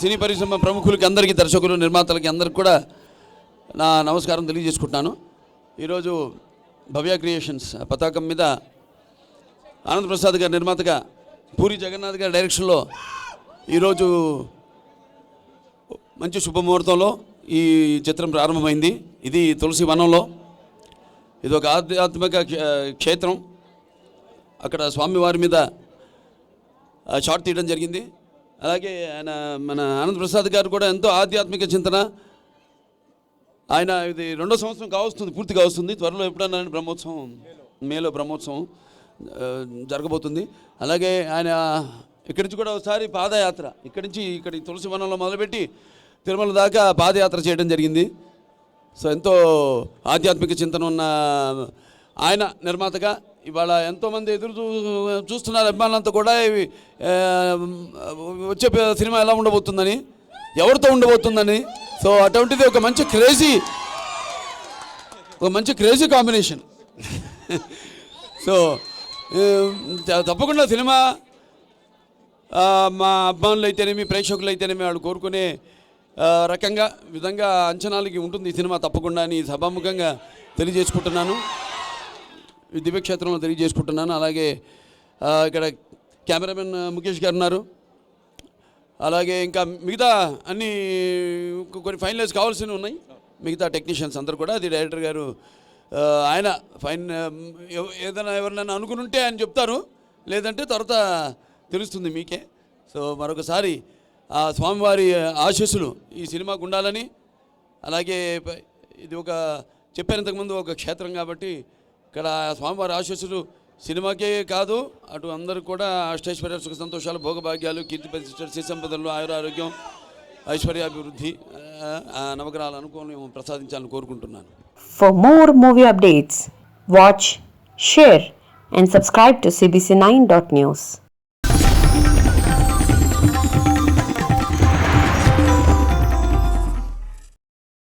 సినీ పరిశ్రమ ప్రముఖులకి అందరికీ, దర్శకులు, నిర్మాతలకి అందరికి కూడా నా నమస్కారం తెలియజేసుకుంటున్నాను. ఈరోజు భవ్య క్రియేషన్స్ పతాకం మీద ఆనంద్ ప్రసాద్ గారి నిర్మాతగా, పూరి జగన్నాథ్ గారి డైరెక్షన్లో ఈరోజు మంచి శుభముహూర్తంలో ఈ చిత్రం ప్రారంభమైంది. ఇది తులసి వనంలో, ఇది ఒక ఆధ్యాత్మిక క్షేత్రం. అక్కడ స్వామివారి మీద షాట్ తీయడం జరిగింది. అలాగే మన ఆనంద్ ప్రసాద్ గారు కూడా ఎంతో ఆధ్యాత్మిక చింతన. ఆయన ఇది 2వ సంవత్సరం పూర్తిగా వస్తుంది. త్వరలో ఎప్పుడన్నా బ్రహ్మోత్సవం, మేలో బ్రహ్మోత్సవం జరగబోతుంది. అలాగే ఆయన ఇక్కడి నుంచి కూడా ఒకసారి పాదయాత్ర, ఇక్కడి నుంచి ఇక్కడి తులసి వనంలో మొదలుపెట్టి తిరుమల దాకా పాదయాత్ర చేయడం జరిగింది. సో ఎంతో ఆధ్యాత్మిక చింతన ఉన్న ఆయన నిర్మాతగా ఇవాళ ఎంతోమంది ఎదురు చూస్తున్నారు, అభిమానులంతా కూడా. వచ్చే సినిమా ఎలా ఉండబోతుందని, ఎవరితో ఉండబోతుందని. సో అటువంటిది ఒక మంచి క్రేజీ కాంబినేషన్. సో తప్పకుండా సినిమా మా అభిమానులు అయితేనేమి, ప్రేక్షకులు అయితేనేమి వాళ్ళు కోరుకునే విధంగా అంచనాలకి ఉంటుంది ఈ సినిమా తప్పకుండా అని సభాముఖంగా తెలియజేసుకుంటున్నాను, దివ్యక్షేత్రంలో తెలియజేసుకుంటున్నాను. అలాగే ఇక్కడ కెమెరామెన్ ముఖేష్ గారు ఉన్నారు. అలాగే ఇంకా మిగతా కొన్ని ఫైనలైజ్ కావాల్సినవి ఉన్నాయి. మిగతా టెక్నీషియన్స్ అందరూ కూడా, అది డైరెక్టర్ గారు ఆయన ఏదైనా ఎవరినైనా అనుకుని ఉంటే ఆయన చెప్తారు, లేదంటే తర్వాత తెలుస్తుంది మీకే. సో మరొకసారి ఆ స్వామివారి ఆశీస్సులు ఈ సినిమాకు ఉండాలని, అలాగే ఇది చెప్పాను ఇంతకుముందు, ఒక క్షేత్రం కాబట్టి ఇక్కడ స్వామివారి ఆశీస్సులు సినిమాకే కాదు, అటు అందరూ కూడా అష్టైశ్వర్య, సుఖ సంతోషాలు, భోగభాగ్యాలు, కీర్తి ప్రతిష్టలు, శ్రీ సంపదలు, ఆయురారోగ్యం, ఐశ్వర్యాభివృద్ధి, నవగ్రహాల అనుకూలం ప్రసాదించాలని కోరుకుంటున్నాను. For more movie updates, watch, share and subscribe to CBC9.news.